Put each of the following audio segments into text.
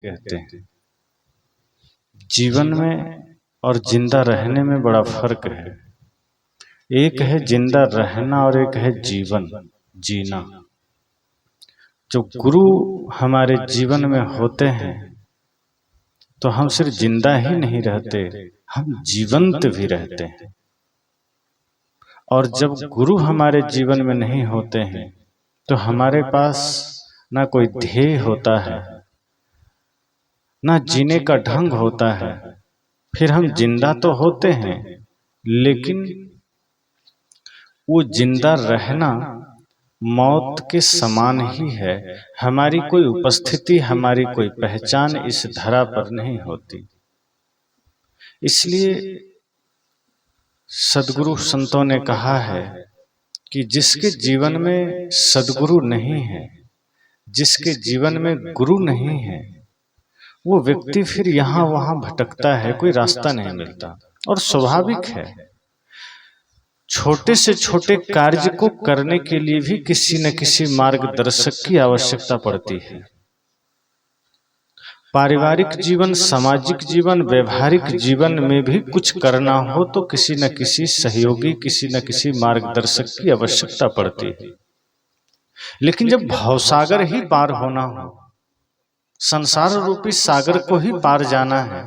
कहते हैं। जीवन में और जिंदा रहने में बड़ा फर्क है। एक है जिंदा रहना और एक है जीवन जीना। जो गुरु हमारे जीवन में होते हैं तो हम सिर्फ जिंदा ही नहीं रहते, हम जीवंत भी रहते हैं। और जब गुरु हमारे जीवन में नहीं होते हैं तो हमारे पास ना कोई ध्येय होता है, ना जीने का ढंग होता है। फिर हम जिंदा तो होते हैं, लेकिन वो जिंदा रहना मौत के समान ही है। हमारी कोई उपस्थिति, हमारी कोई पहचान इस धरा पर नहीं होती। इसलिए सद्गुरु संतों ने कहा है कि जिसके जीवन में सद्गुरु नहीं है, जिसके जीवन में गुरु नहीं है, वो व्यक्ति फिर यहाँ वहां भटकता है, कोई रास्ता नहीं मिलता। और स्वाभाविक है, छोटे से छोटे कार्य को करने के लिए भी किसी न किसी मार्गदर्शक की आवश्यकता पड़ती है। पारिवारिक जीवन, सामाजिक जीवन, व्यवहारिक जीवन में भी कुछ करना हो तो किसी न किसी सहयोगी, किसी न किसी मार्गदर्शक की आवश्यकता पड़ती है। लेकिन जब भवसागर ही पार होना हो, संसार रूपी सागर को ही पार जाना है,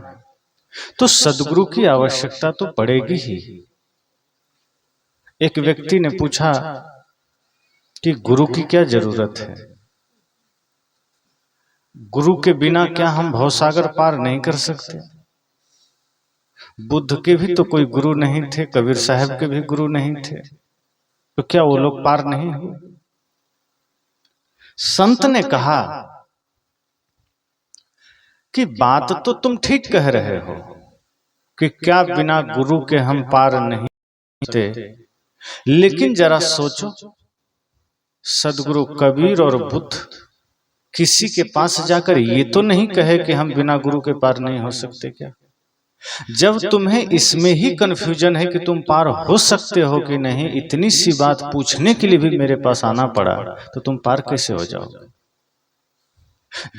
तो सद्गुरु की आवश्यकता तो पड़ेगी ही। एक व्यक्ति ने पूछा कि गुरु की क्या जरूरत है? गुरु के बिना क्या हम भवसागर पार नहीं कर सकते? बुद्ध के भी तो कोई गुरु नहीं थे, कबीर साहब के भी गुरु नहीं थे, तो क्या वो लोग पार नहीं हुए? संत ने कहा कि बात तो तुम ठीक कह रहे हो कि क्या बिना गुरु के हम पार नहीं थे, लेकिन जरा सोचो, सद्गुरु कबीर और बुद्ध किसी के पास जाकर ये तो नहीं कहे कि हम बिना गुरु के पार नहीं हो सकते क्या? जब तुम्हें इसमें ही कंफ्यूजन है कि तुम पार हो सकते हो कि नहीं, इतनी सी बात पूछने के लिए भी मेरे पास आना पड़ा, तो तुम पार कैसे हो जाओगे?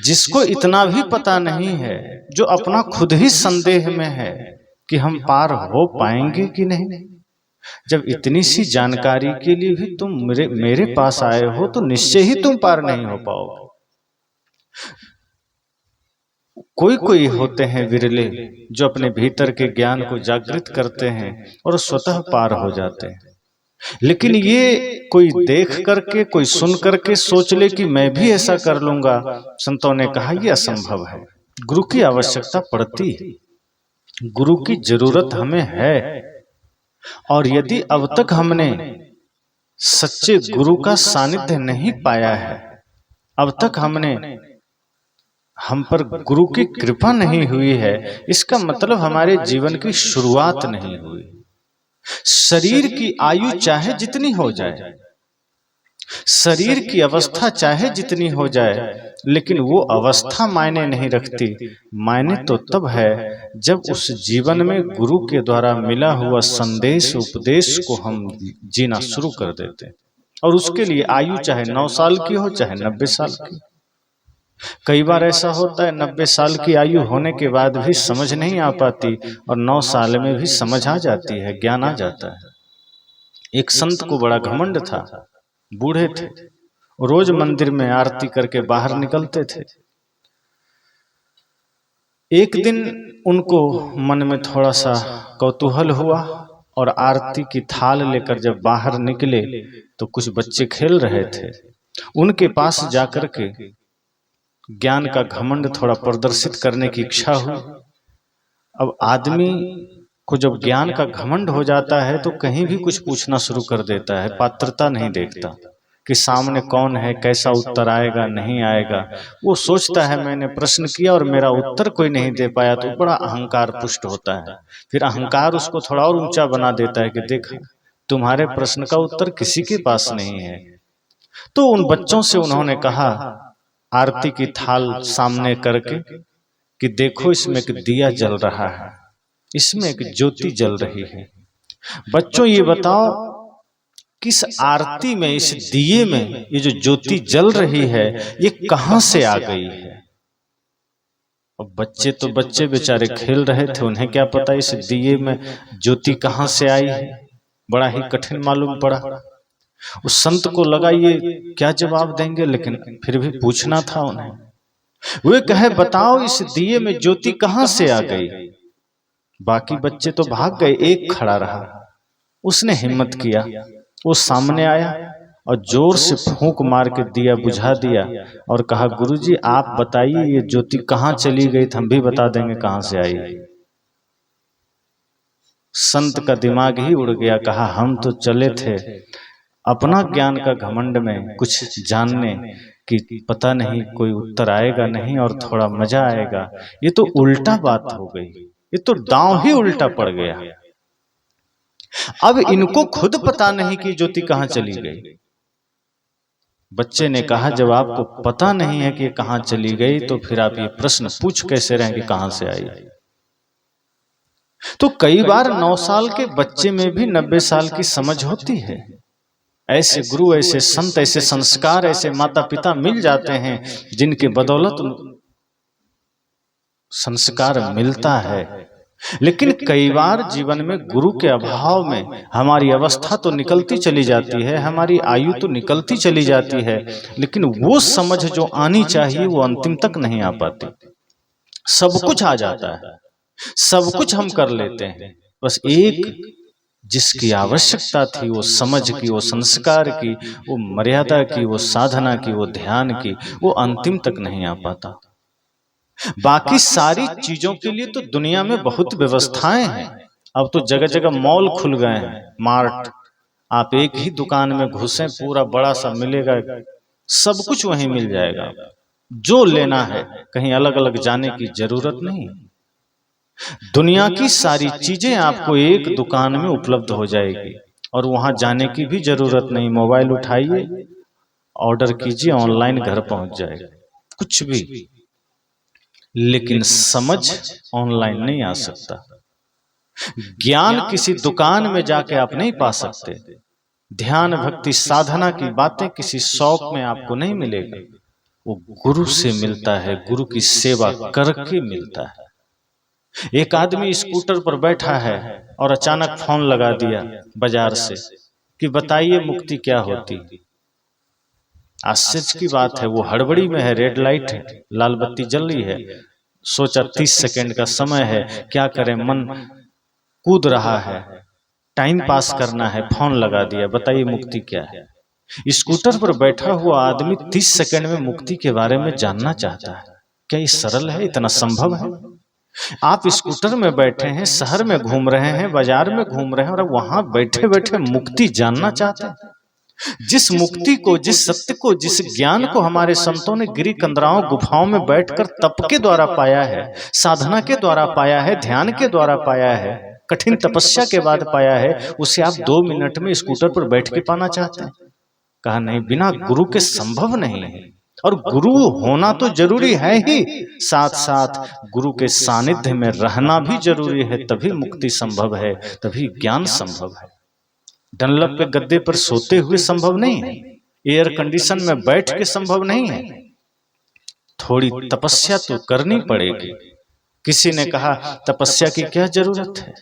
जिसको इतना भी पता नहीं है, जो अपना खुद ही संदेह में है कि हम पार हो पाएंगे कि नहीं, जब इतनी सी जानकारी के लिए भी तुम मेरे पास आए हो, तो निश्चय ही तुम पार नहीं हो पाओगे। कोई कोई होते हैं विरले जो अपने भीतर के ज्ञान को जागृत करते हैं और स्वतः पार हो जाते हैं। लेकिन ये कोई देख करके, कोई सुन करके सोच ले कि मैं भी ऐसा कर लूंगा, संतों ने कहा यह असंभव है। गुरु की आवश्यकता पड़ती है, गुरु की जरूरत हमें है। और यदि अब तक हमने सच्चे गुरु का सानिध्य नहीं पाया है, अब तक हम पर गुरु की कृपा नहीं हुई है, इसका मतलब हमारे जीवन की शुरुआत नहीं हुई। शरीर की आयु चाहे जितनी हो जाए, शरीर की अवस्था चाहे जितनी हो जाए, लेकिन वो अवस्था मायने नहीं रखती। मायने तो तब है जब उस जीवन में गुरु के द्वारा मिला हुआ संदेश, उपदेश को हम जीना शुरू कर देते हैं। और उसके लिए आयु चाहे 9 साल की हो, चाहे 90 साल की। कई बार ऐसा होता है 90 साल की आयु होने के बाद भी समझ नहीं आ पाती, और 9 साल में भी समझ आ जाती है, ज्ञान आ जाता है। एक संत को बड़ा घमंड था, बूढ़े थे, रोज मंदिर में आरती करके बाहर निकलते थे। एक दिन उनको मन में थोड़ा सा कौतूहल हुआ, और आरती की थाल लेकर जब बाहर निकले तो कुछ बच्चे खेल रहे थे। उनके पास जाकर के ज्ञान का घमंड थोड़ा प्रदर्शित करने की इच्छा हुई। अब आदमी को जब ज्ञान का घमंड हो जाता है तो कहीं भी कुछ पूछना शुरू कर देता है, पात्रता नहीं देखता कि सामने कौन है, कैसा उत्तर आएगा नहीं आएगा। वो सोचता है मैंने प्रश्न किया और मेरा उत्तर कोई नहीं दे पाया, तो बड़ा अहंकार पुष्ट होता है। फिर अहंकार उसको थोड़ा और ऊंचा बना देता है कि देखा, तुम्हारे प्रश्न का उत्तर किसी के पास नहीं है। तो उन बच्चों से उन्होंने कहा, आरती की थाल सामने करके, कि देखो इसमें एक दिया जल रहा है, इसमें एक ज्योति जल रही है। बच्चों ये बताओ, किस आरती में, इस दिए में ये जो ज्योति जल रही है, ये कहां से आ गई है? अब बच्चे तो बच्चे बेचारे खेल रहे थे, उन्हें क्या पता इस दिए में ज्योति कहाँ से आई है। बड़ा ही कठिन मालूम पड़ा। उस संत को लगा ये क्या जवाब देंगे, लेकिन फिर भी पूछना था उन्हें। वे कहे बताओ इस दिए में ज्योति कहाँ से आ गई। बाकी बच्चे तो भाग गए, एक खड़ा रहा। उसने हिम्मत किया, वो सामने आया और जोर से फूंक मार के दिया बुझा दिया और कहा गुरुजी आप बताइए ये ज्योति कहाँ चली गई, हम भी बता देंगे कहाँ से आई। संत का दिमाग ही उड़ गया। कहा हम तो चले थे अपना ज्ञान का घमंड में कुछ जानने कि पता नहीं कोई उत्तर आएगा नहीं और थोड़ा मजा आएगा। ये तो उल्टा बात हो गई, ये तो दांव ही उल्टा पड़ गया। अब इनको खुद पता नहीं कि ज्योति कहाँ चली गई। बच्चे ने कहा जब आपको पता नहीं है कि कहाँ चली गई तो फिर आप ये प्रश्न पूछ कैसे रहे कि कहाँ से आई। तो कई बार 9 साल के बच्चे में भी 90 साल की समझ होती है। ऐसे गुरु, ऐसे संत, ऐसे संस्कार, ऐसे माता पिता मिल जाते हैं जिनके बदौलत संस्कार मिलता है। लेकिन कई बार जीवन में गुरु के अभाव में हमारी अवस्था तो निकलती चली जाती है, हमारी आयु तो निकलती चली जाती है, लेकिन वो समझ जो आनी चाहिए वो अंतिम तक नहीं आ पाती। सब कुछ आ जाता है, सब कुछ हम कर लेते हैं, बस एक जिसकी आवश्यकता थी वो समझ की, वो संस्कार की, वो मर्यादा की, वो साधना की, वो ध्यान की, वो अंतिम तक नहीं आ पाता। बाकी सारी चीजों के लिए तो दुनिया में बहुत व्यवस्थाएं हैं। अब तो जगह जगह मॉल खुल गए हैं, मार्ट। आप एक ही दुकान में घुसें पूरा बड़ा सा मिलेगा, सब कुछ वहीं मिल जाएगा। जो लेना है कहीं अलग अलग जाने की जरूरत नहीं। दुनिया की सारी चीजें आपको एक दुकान में उपलब्ध हो जाएगी और वहां जाने की भी जरूरत नहीं। मोबाइल उठाइए, ऑर्डर कीजिए, ऑनलाइन घर पहुंच जाएगा कुछ भी। लेकिन समझ ऑनलाइन नहीं आ सकता। ज्ञान किसी दुकान में जाके आप नहीं पा सकते। ध्यान भक्ति साधना की बातें किसी शौक में आपको नहीं मिलेगा, वो गुरु से मिलता है, गुरु की सेवा करके मिलता है। एक आदमी स्कूटर पर बैठा है और अचानक फोन लगा दिया बाजार से कि बताइए मुक्ति क्या होती। आश्चर्य की बात है, वो हड़बड़ी में है, रेड लाइट है, लाल बत्ती जल रही है, सोचा 30 सेकंड का समय है, क्या करें, मन कूद रहा है, टाइम पास करना है, फोन लगा दिया, बताइए मुक्ति क्या है। स्कूटर पर बैठा हुआ आदमी 30 सेकंड में मुक्ति के बारे में जानना चाहता है। क्या ये सरल है, इतना संभव है? आप स्कूटर में बैठे हैं, शहर में घूम रहे हैं, बाजार में घूम रहे हैं और वहां बैठे बैठे मुक्ति जानना चाहते हैं। जिस मुक्ति को, जिस सत्य को, जिस ज्ञान को हमारे संतों ने गिरी कंदराओं गुफाओं में बैठकर तप के द्वारा पाया है, साधना के द्वारा पाया है, ध्यान के द्वारा पाया है, कठिन तपस्या के बाद पाया है, उसे आप 2 मिनट में स्कूटर पर बैठ के पाना चाहते हैं? कहा नहीं, बिना गुरु के संभव नहीं है। और गुरु होना तो जरूरी है ही, साथ साथ गुरु के सानिध्य में रहना भी जरूरी है, तभी मुक्ति संभव है, तभी ज्ञान संभव है। डनलप पे गद्दे पर सोते हुए संभव नहीं है, एयर कंडीशन में बैठ के संभव नहीं है, थोड़ी तपस्या तो करनी पड़ेगी। किसी ने कहा तपस्या की क्या जरूरत है?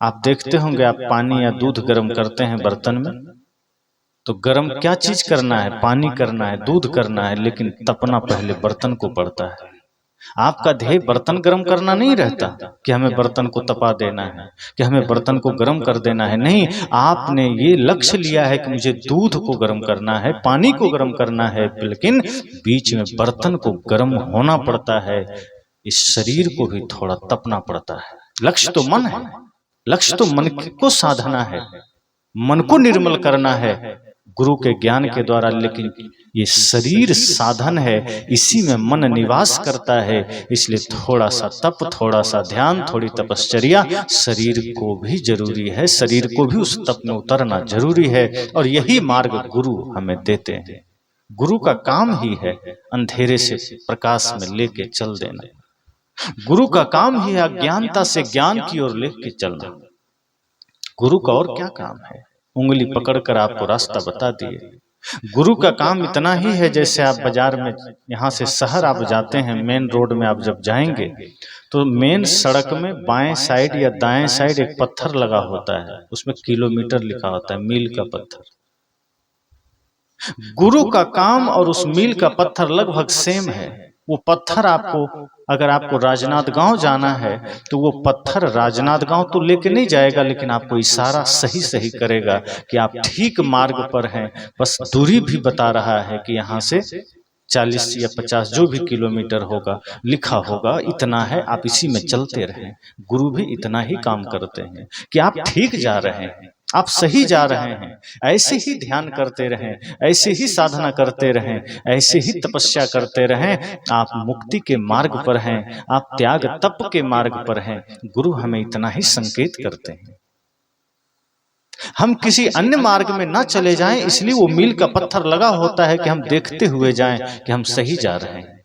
आप देखते होंगे, आप पानी या दूध गर्म करते हैं बर्तन में, तो गर्म क्या चीज करना है? पानी करना है, दूध करना है, लेकिन तपना पहले बर्तन को पड़ता है। आपका ध्येय बर्तन गर्म करना नहीं रहता कि हमें बर्तन को तपा देना है, कि हमें बर्तन को गर्म कर देना है। नहीं, आपने ये लक्ष्य लिया है कि मुझे दूध को गर्म करना है, पानी को गर्म करना है, लेकिन बीच में बर्तन को गर्म होना पड़ता है, इस शरीर को भी थोड़ा तपना पड़ता है। लक्ष्य तो मन है, लक्ष्य तो मन को साधना है, मन को निर्मल करना है गुरु के ज्ञान के द्वारा, लेकिन ये शरीर साधन है, इसी में मन निवास करता है। इसलिए थोड़ा सा तप, थोड़ा सा ध्यान, थोड़ी तपश्चर्या शरीर को भी जरूरी है, शरीर को भी उस तप में उतरना जरूरी है। और यही मार्ग गुरु हमें देते हैं। गुरु का काम ही है अंधेरे से प्रकाश में लेके चल देना। गुरु का काम ही है अज्ञानता से ज्ञान की ओर लेके चलना। गुरु का और क्या काम है? उंगली पकड़कर आपको रास्ता बता दिए, गुरु का काम इतना ही है, जैसे आप बाजार में यहाँ से शहर आप जाते हैं, मेन रोड में आप जब जाएंगे तो मेन सड़क में बाएं साइड या दाएं साइड एक पत्थर लगा होता है, उसमें किलोमीटर लिखा होता है, मील का पत्थर। गुरु का काम और उस मील का पत्थर लगभग सेम है। वो पत्थर आपको, अगर आपको राजनांदगांव जाना है तो वो पत्थर राजनांदगांव तो लेके नहीं जाएगा, लेकिन आपको इशारा सही सही करेगा कि आप ठीक मार्ग पर हैं। बस दूरी भी बता रहा है कि यहाँ से 40 या 50 जो भी किलोमीटर होगा, लिखा होगा इतना है, आप इसी में चलते रहें। गुरु भी इतना ही काम करते हैं कि आप ठीक जा रहे हैं, आप सही जा रहे हैं, ऐसे ही ध्यान करते रहें, ऐसे ही साधना करते रहें, ऐसे ही तपस्या करते रहें। आप मुक्ति के मार्ग पर हैं, आप त्याग तप के मार्ग पर हैं। गुरु हमें इतना ही संकेत करते हैं। हम किसी अन्य मार्ग में ना चले जाएं, इसलिए वो मील का पत्थर लगा होता है कि हम देखते हुए जाएं कि हम सही जा रहे हैं।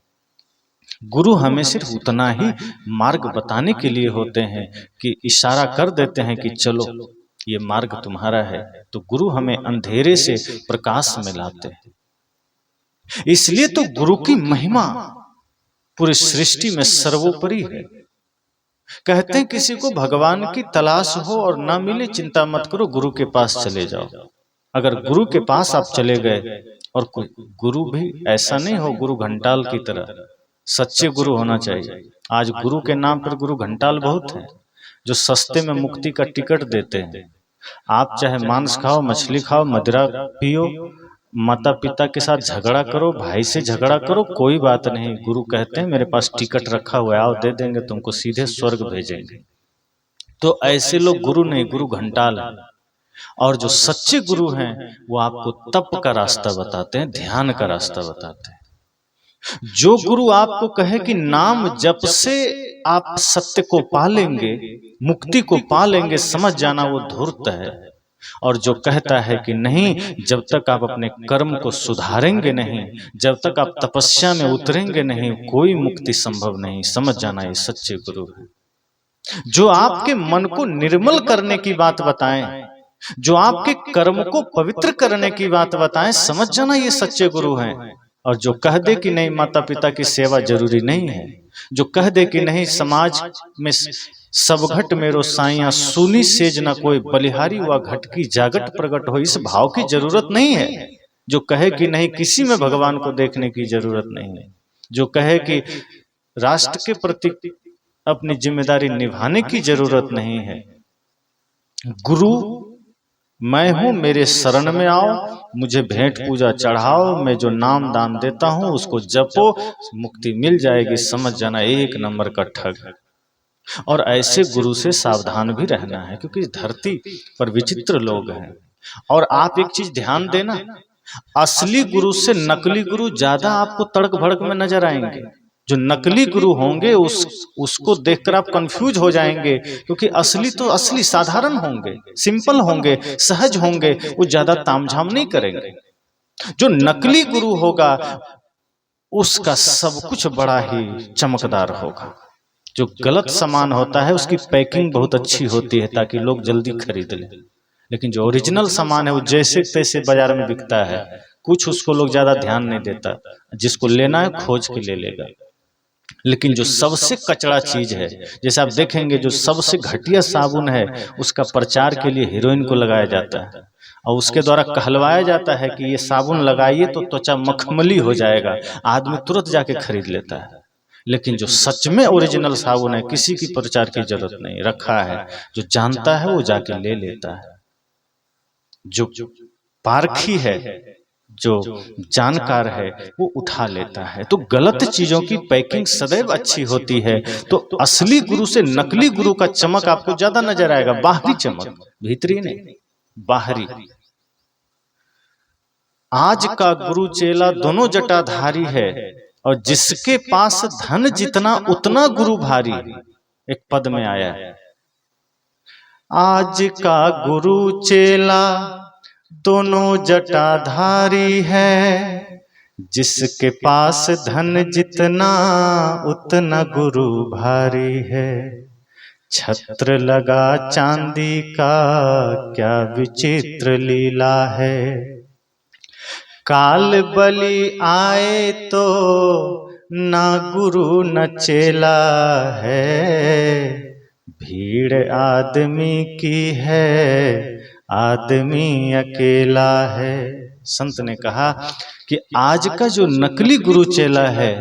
गुरु हमें सिर्फ उतना ही मार्ग बताने के लिए होते हैं कि इशारा कर देते हैं कि चलो ये मार्ग तुम्हारा है। तो गुरु हमें अंधेरे से प्रकाश में लाते हैं। इसलिए तो गुरु की महिमा पूरी सृष्टि में सर्वोपरि है। कहते हैं किसी को भगवान की तलाश हो और ना मिले, चिंता मत करो, गुरु के पास चले जाओ। अगर गुरु के पास आप चले गए, और कोई गुरु भी ऐसा नहीं हो गुरु घंटाल की तरह, सच्चे गुरु होना चाहिए। आज गुरु के नाम पर गुरु घंटाल बहुत हैं, जो सस्ते में मुक्ति का टिकट देते हैं। आप चाहे मांस खाओ, मछली खाओ, मदिरा पियो, माता पिता के साथ झगड़ा करो, भाई से झगड़ा करो, कोई बात नहीं। गुरु कहते हैं मेरे पास टिकट रखा हुआ है, आओ दे देंगे तुमको, सीधे स्वर्ग भेजेंगे। तो ऐसे लोग गुरु नहीं, गुरु घंटाल है। और जो सच्चे गुरु हैं वो आपको तप का रास्ता बताते हैं, ध्यान का रास्ता बताते हैं। जो गुरु आपको कहे कि नाम जप से आप सत्य को पा लेंगे, मुक्ति को पा लेंगे, समझ जाना वो धूर्त है। और जो कहता है कि नहीं, जब तक आप अपने कर्म को सुधारेंगे नहीं, जब तक आप तपस्या में उतरेंगे नहीं, कोई मुक्ति संभव नहीं, समझ जाना ये सच्चे गुरु है। जो आपके मन को निर्मल करने की बात बताएं, जो आपके कर्म को पवित्र करने की बात बताएं, समझ जाना ये सच्चे गुरु हैं। और जो कह दे कि नहीं माता पिता की सेवा जरूरी नहीं है, जो कह दे कि नहीं समाज में सब घट मेरो साइया, सुनी सेज न कोई बलिहारी हुआ घट की जागट प्रकट हो, इस भाव की जरूरत नहीं है। जो कहे कि नहीं किसी में भगवान को देखने की जरूरत नहीं है, जो कहे कि राष्ट्र के प्रति अपनी जिम्मेदारी निभाने की जरूरत नहीं है। गुरु मैं हूं, मेरे शरण में आओ, मुझे भेंट पूजा चढ़ाओ, मैं जो नाम दान देता हूं उसको जपो, मुक्ति मिल जाएगी, समझ जाना एक नंबर का ठग है। और ऐसे गुरु से सावधान भी रहना है, क्योंकि इस धरती पर विचित्र लोग हैं। और आप एक चीज ध्यान देना, असली गुरु से नकली गुरु ज्यादा आपको तड़क भड़क में नजर आएंगे। जो नकली गुरु होंगे उसको देखकर आप कंफ्यूज हो जाएंगे, क्योंकि असली तो असली साधारण होंगे, सिंपल होंगे, सहज होंगे, वो ज्यादा तामझाम नहीं करेंगे। जो नकली गुरु होगा उसका सब कुछ बड़ा ही चमकदार होगा। जो गलत सामान होता है उसकी पैकिंग बहुत अच्छी होती है ताकि लोग जल्दी खरीद लें, लेकिन जो ओरिजिनल सामान है वो जैसे तैसे बाजार में बिकता है, कुछ उसको लोग ज्यादा ध्यान नहीं देता, जिसको लेना है खोज के ले लेगा। लेकिन जो सबसे कचड़ा चीज है, जैसे आप देखेंगे जो सबसे घटिया साबुन है उसका प्रचार के लिए हीरोइन को लगाया जाता है, और उसके द्वारा कहलवाया जाता है कि ये साबुन लगाइए तो त्वचा मखमली हो जाएगा, आदमी तुरंत जाके खरीद लेता है। लेकिन जो सच में ओरिजिनल साबुन है, किसी की प्रचार की जरूरत नहीं, रखा है, जो जानता है वो जाके ले लेता है। जो पारखी है, जो जानकार है, वो उठा लेता है। तो गलत चीजों की पैकिंग सदैव अच्छी होती है। तो असली गुरु से नकली गुरु का चमक आपको ज्यादा नजर आएगा, बाहरी चमक, भीतरी नहीं, बाहरी। आज का गुरु चेला दोनों जटाधारी है, और जिसके पास धन जितना उतना गुरु भारी, एक पद में आया है। आज का गुरु चेला दोनों जटाधारी है, जिसके पास धन जितना उतना गुरु भारी है। छत्र लगा चांदी का क्या विचित्र लीला है, काल बलि आए तो ना गुरु न चेला है, भीड़ आदमी की है आदमी अकेला है। संत ने कहा कि आज का जो नकली गुरु चेला है,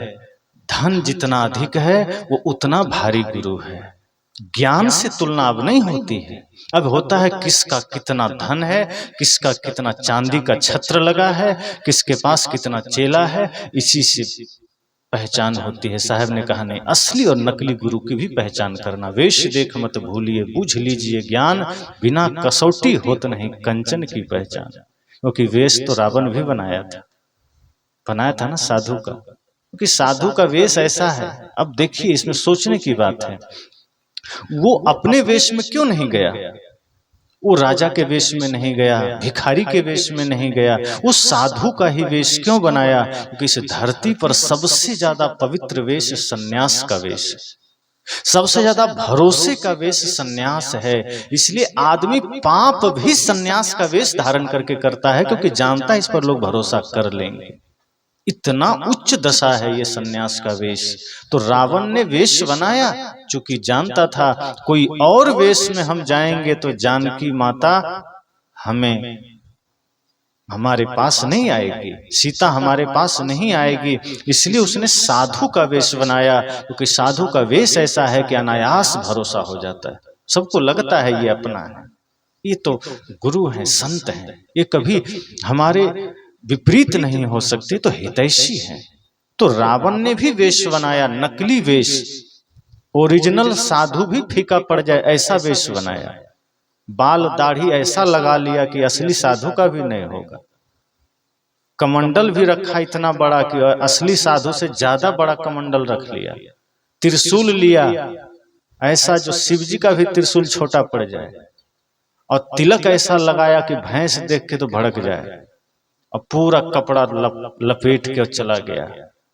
धन जितना अधिक है वो उतना भारी गुरु है। ज्ञान से तुलना अब नहीं होती है, अब होता है किसका कितना धन है, किसका कितना चांदी का छत्र लगा है, किसके पास कितना चेला है, इसी से पहचान होती है। साहब ने कहा नहीं, असली और नकली गुरु की भी पहचान करना। वेश देख मत भूलिए, बूझ लीजिए ज्ञान, बिना कसौटी होत नहीं कंचन की पहचान। क्योंकि वेश तो रावण भी बनाया था ना साधु का, क्योंकि साधु का वेश ऐसा है। अब देखिए इसमें सोचने की बात है, वो अपने वेश में क्यों नहीं गया, वो राजा के वेश में नहीं गया, भिखारी के वेश में नहीं गया, वो साधु का ही वेश क्यों बनाया? क्योंकि इस धरती पर सबसे ज्यादा पवित्र वेश सन्यास का वेश, सबसे ज्यादा भरोसे का वेश सन्यास है। इसलिए आदमी पाप भी सन्यास का वेश धारण करके करता है, क्योंकि जानता है इस पर लोग भरोसा कर लेंगे। इतना उच्च दशा है ये सन्यास का वेश। तो रावण ने वेश बनाया चूंकि जानता था कोई और वेश में हम जाएंगे तो जानकी माता हमें हमारे पास नहीं आएगी, सीता हमारे पास नहीं आएगी, इसलिए उसने साधु का वेश बनाया। क्योंकि साधु का वेश ऐसा है कि अनायास भरोसा हो जाता है, सबको लगता है ये अपना है, ये तो गुरु है, संत है, ये कभी हमारे विपरीत नहीं हो सकते, तो हितैषी है। तो रावण ने भी वेश बनाया, नकली वेश, ओरिजिनल साधु भी फीका पड़ जाए ऐसा वेश बनाया। बाल दाढ़ी ऐसा लगा लिया कि असली साधु का भी नहीं होगा। कमंडल भी रखा इतना बड़ा कि असली साधु से ज्यादा बड़ा कमंडल रख लिया। त्रिशूल लिया ऐसा जो शिव जी का भी त्रिशूल छोटा पड़ जाए, और तिलक ऐसा लगाया कि भैंस देख के तो भड़क जाए, और पूरा कपड़ा लपेट के चला गया।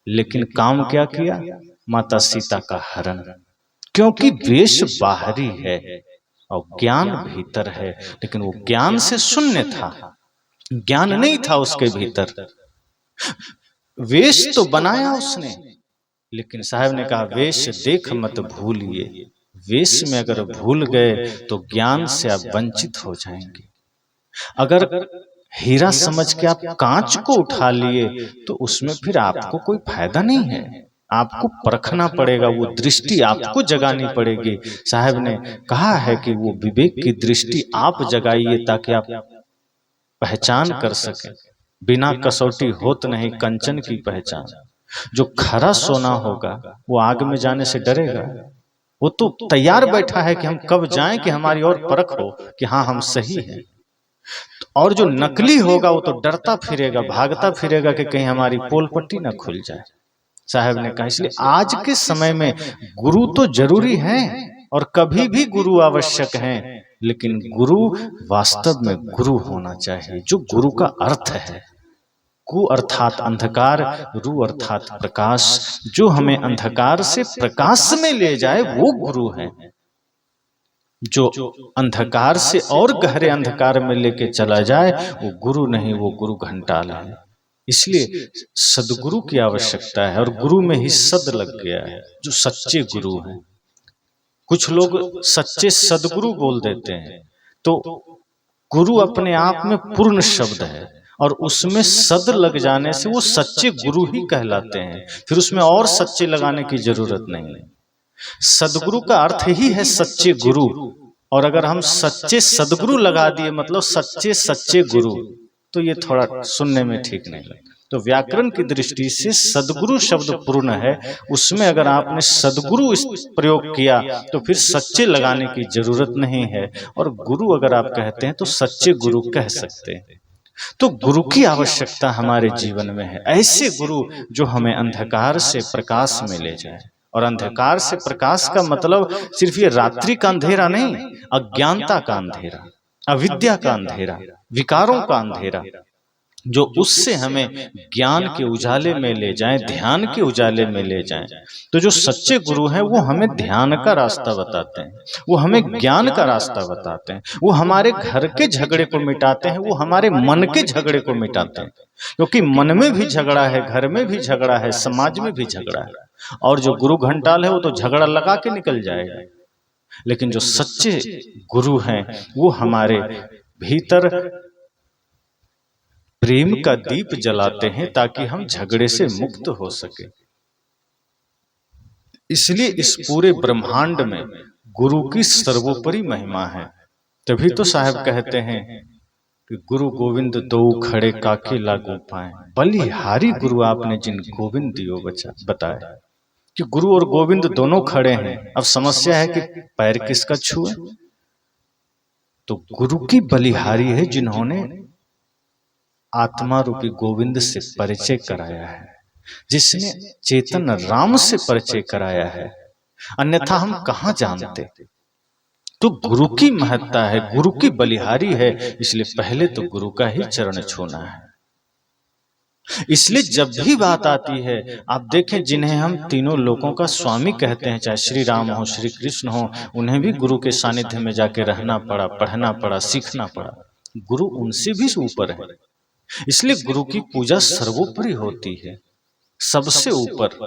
लेकिन काम क्या किया? माता सीता का हरण। क्योंकि वेश बाहरी है और ज्ञान भीतर है, लेकिन वो ज्ञान से शून्य था, ज्ञान नहीं था उसके भीतर। वेश तो बनाया उसने, लेकिन साहब ने कहा वेश देख मत भूलिए, वेश में अगर भूल गए तो ज्ञान से आप वंचित हो जाएंगे। अगर हीरा समझ के आप कांच को उठा लिए तो उसमें फिर आपको कोई फायदा नहीं है, आपको परखना पड़ेगा, वो दृष्टि आपको जगानी पड़ेगी। साहब ने कहा है कि वो विवेक की दृष्टि आप जगाइए ताकि आप पहचान कर सके। बिना कसौटी होत नहीं कंचन की पहचान। जो खरा सोना होगा वो आग में जाने से डरेगा, वो तो तैयार बैठा है कि हम कब जाएं कि हमारी और परख हो कि हाँ हम सही हैं। और जो नकली होगा वो तो डरता फिरेगा, भागता फिरेगा कि कहीं हमारी पोल पट्टी ना खुल जाए। साहब ने कहा इसलिए आज के समय में गुरु तो जरूरी है और कभी भी गुरु आवश्यक है, लेकिन गुरु वास्तव में गुरु होना चाहिए जो गुरु का अर्थ है। कु अर्थात अंधकार, रु अर्थात प्रकाश, जो हमें अंधकार से प्रकाश में ले जाए वो गुरु है। जो अंधकार से और गहरे अंधकार में लेके चला जाए वो गुरु नहीं, वो गुरु घंटाल है। इसलिए सदगुरु की आवश्यकता है, और गुरु में ही सद लग गया है, जो सच्चे गुरु हैं। कुछ लोग सच्चे सदगुरु बोल देते हैं, तो गुरु अपने आप में पूर्ण शब्द है और उसमें सद लग जाने से वो सच्चे गुरु ही कहलाते हैं, फिर उसमें और सच्चे लगाने की जरूरत नहीं है। सदगुरु का अर्थ ही है सच्चे गुरु, और अगर हम सच्चे सदगुरु लगा दिए मतलब सच्चे सच्चे गुरु, तो ये थोड़ा सुनने में ठीक नहीं लगता। तो व्याकरण की दृष्टि से सदगुरु शब्द पूर्ण है, उसमें अगर आपने सदगुरु इस प्रयोग किया तो फिर सच्चे लगाने की जरूरत नहीं है, और गुरु अगर आप कहते हैं तो सच्चे गुरु कह सकते हैं। तो गुरु की आवश्यकता हमारे जीवन में है, ऐसे गुरु जो हमें अंधकार से प्रकाश में ले जाए। और अंधकार से प्रकाश का मतलब सिर्फ ये रात्रि का अंधेरा नहीं, अज्ञानता का अंधेरा, अविद्या का अंधेरा, विकारों का अंधेरा, जो उससे हमें ज्ञान के उजाले में ले जाएं, ध्यान के उजाले में ले जाएं। तो जो सच्चे गुरु हैं वो हमें ध्यान का रास्ता बताते हैं, वो हमें ज्ञान का रास्ता बताते हैं, वो हमारे घर के झगड़े को मिटाते हैं, वो हमारे मन के झगड़े को मिटाते हैं। क्योंकि मन में भी झगड़ा है, घर में भी झगड़ा है, समाज में भी झगड़ा है। और जो गुरु घंटाल है वो तो झगड़ा लगा के निकल जाएगा। लेकिन जो सच्चे गुरु हैं वो हमारे भीतर प्रेम का दीप जलाते हैं ताकि हम झगड़े से मुक्त हो सके। इसलिए इस पूरे ब्रह्मांड में गुरु की सर्वोपरि महिमा है। तभी तो साहब कहते हैं कि गुरु गोविंद दो खड़े काके लागू पाए, बलिहारी गुरु आपने जिन गोविंद दियो बताए। कि गुरु और गोविंद दोनों खड़े हैं। अब समस्या है कि पैर किसका छुए? तो गुरु की बलिहारी है जिन्होंने आत्मा रूपी गोविंद से परिचय कराया है, जिसने चेतन राम से परिचय कराया है। अन्यथा हम कहां जानते? तो गुरु की महत्ता है, गुरु की बलिहारी है, इसलिए पहले तो गुरु का ही चरण छूना है। इसलिए जब भी बात आती है, आप देखें जिन्हें हम तीनों लोगों का स्वामी कहते हैं, चाहे श्री राम हो, श्री कृष्ण हो, उन्हें भी गुरु के सानिध्य में जाके रहना पड़ा, पढ़ना पड़ा, सीखना पड़ा। गुरु उनसे भी ऊपर है। इसलिए गुरु की पूजा सर्वोपरि होती है, सबसे ऊपर।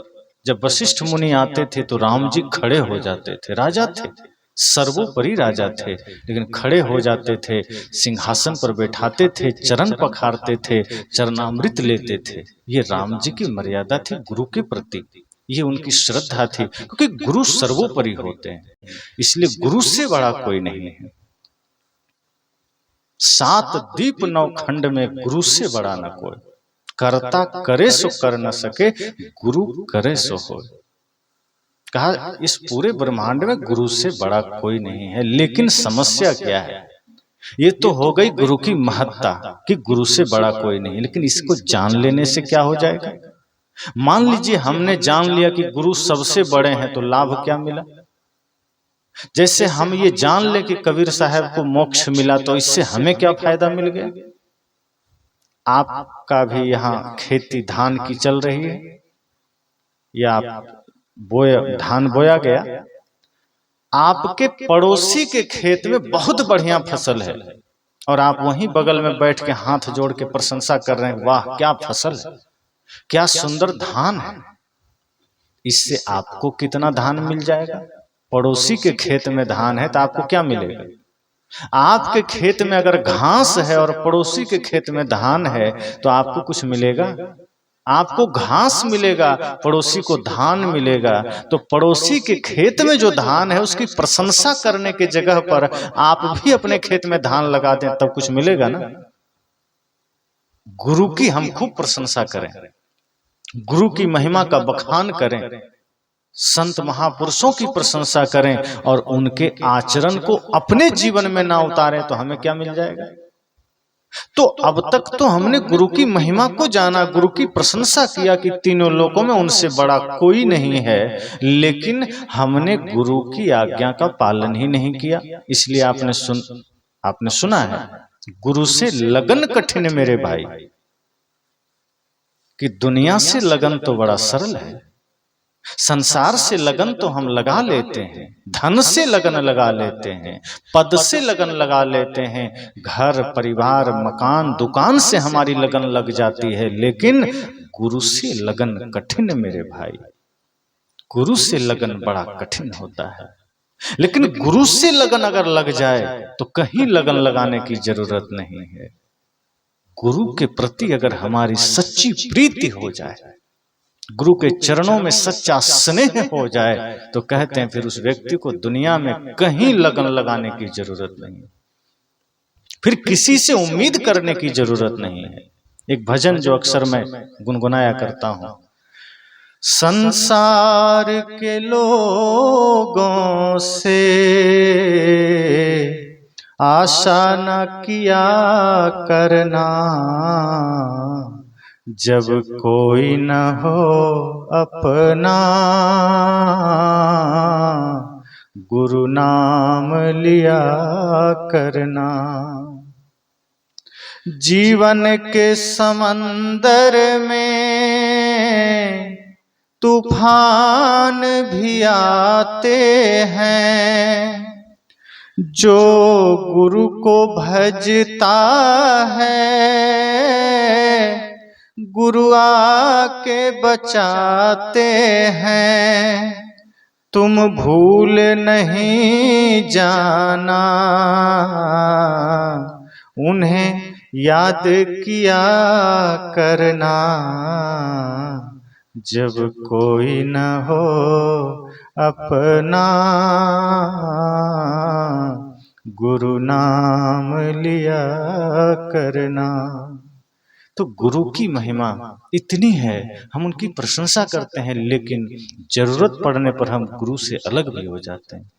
जब वशिष्ठ मुनि आते थे तो राम जी खड़े हो जाते थे, राजा थे, सर्वोपरि राजा थे, लेकिन खड़े हो जाते थे, सिंहासन पर बैठाते थे, चरण पखारते थे, चरणामृत लेते थे। ये राम जी की मर्यादा थी गुरु के प्रति, ये उनकी श्रद्धा थी, क्योंकि गुरु सर्वोपरि होते हैं। इसलिए गुरु से बड़ा कोई नहीं है। 7 दीप 9 खंड में गुरु से बड़ा न कोई। करता करे सो कर न सके, गुरु करे सो हो। कहा इस पूरे ब्रह्मांड में गुरु से बड़ा कोई नहीं है। लेकिन समस्या क्या है? ये तो हो गई गुरु की महत्ता कि गुरु से बड़ा कोई नहीं, लेकिन इसको जान लेने से क्या हो जाएगा? मान लीजिए हमने जान लिया कि गुरु सबसे बड़े हैं, तो लाभ क्या मिला? जैसे हम ये जान ले कि कबीर साहब को मोक्ष मिला, तो इससे हमें क्या फायदा मिल गया? आपका भी यहाँ खेती धान की चल रही है, या आप धान बोया गया, आपके पड़ोसी के खेत में बहुत बढ़िया फसल है और आप वहीं बगल में बैठ के हाथ जोड़ के प्रशंसा कर रहे हैं, वाह क्या फसल है, क्या सुंदर धान है। इससे आपको कितना धान मिल जाएगा? पड़ोसी के खेत में धान है तो आपको क्या मिलेगा? आपके खेत में अगर घास है और पड़ोसी के खेत में धान है तो आपको कुछ मिलेगा? आपको घास मिलेगा, पड़ोसी को धान मिलेगा। तो पड़ोसी के खेत में जो धान है उसकी प्रशंसा करने के जगह पर आप भी अपने खेत में धान लगा दें, तब कुछ मिलेगा ना। गुरु की हम खूब प्रशंसा करें, गुरु की महिमा का बखान करें, संत महापुरुषों की प्रशंसा करें और उनके आचरण को अपने जीवन में ना उतारें, तो हमें क्या मिल जाएगा? तो अब तक तो हमने गुरु की महिमा को जाना, गुरु की प्रशंसा किया कि तीनों लोकों में उनसे बड़ा कोई नहीं है, लेकिन हमने गुरु की आज्ञा का पालन ही नहीं किया। इसलिए आपने सुना है, गुरु से लगन कठिन मेरे भाई, कि दुनिया से लगन तो बड़ा सरल है, संसार से लगन तो हम लगा लेते हैं, धन से लगन लगा लेते हैं, पद से लगन लगा लेते हैं, घर परिवार मकान दुकान से हमारी लगन लग जाती है, लेकिन गुरु से लगन कठिन मेरे भाई। गुरु से लगन बड़ा कठिन होता है, लेकिन गुरु से लगन अगर लग जाए तो कहीं लगन लगाने की जरूरत नहीं है। गुरु के प्रति अगर हमारी सच्ची प्रीति हो जाए, गुरु के चरणों में सच्चा स्नेह हो जाए, तो कहते हैं फिर उस व्यक्ति को दुनिया में कहीं लगन लगाने की जरूरत नहीं, फिर किसी से उम्मीद करने की जरूरत नहीं है। एक भजन जो अक्सर मैं गुनगुनाया करता हूं, संसार के लोगों से आशा न किया करना, जब कोई न हो अपना, गुरु नाम लिया करना। जीवन के समंदर में तूफान भी आते हैं, जो गुरु को भजता है गुरु आके बचाते हैं। तुम भूल नहीं जाना, उन्हें याद किया करना, जब कोई न हो अपना गुरु नाम लिया करना। तो गुरु की महिमा इतनी है, हम उनकी प्रशंसा करते हैं, लेकिन जरूरत पड़ने पर हम गुरु से अलग भी हो जाते हैं।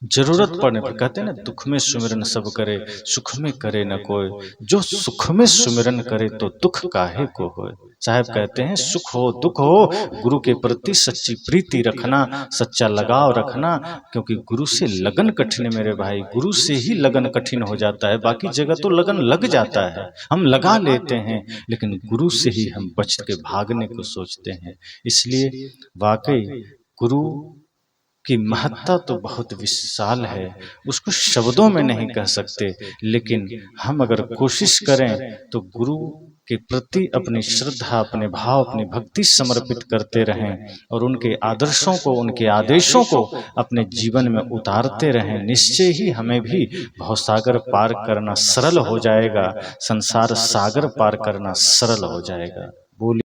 जरूरत पड़ने पर कहते हैं ना, दुख में सुमिरन सब करे, सुख में करे न कोई। जो सुख में सुमिरन करे तो दुख काहे को होए। साहब कहते हैं, सुख हो दुख हो, गुरु के प्रति सच्ची प्रीति रखना, सच्चा लगाव रखना, क्योंकि गुरु से लगन कठिन है मेरे भाई। गुरु से ही लगन कठिन हो जाता है, बाकी जगह तो लगन लग जाता है, हम लगा लेते हैं, लेकिन गुरु से ही हम बच के भागने को सोचते हैं। इसलिए वाकई गुरु की महत्ता तो बहुत विशाल है, उसको शब्दों में नहीं कह सकते, लेकिन हम अगर कोशिश करें तो गुरु के प्रति अपनी श्रद्धा, अपने भाव, अपनी भक्ति समर्पित करते रहें और उनके आदर्शों को, उनके आदेशों को अपने जीवन में उतारते रहें। निश्चय ही हमें भी भवसागर पार करना सरल हो जाएगा, संसार सागर पार करना सरल हो जाएगा। बोलिए।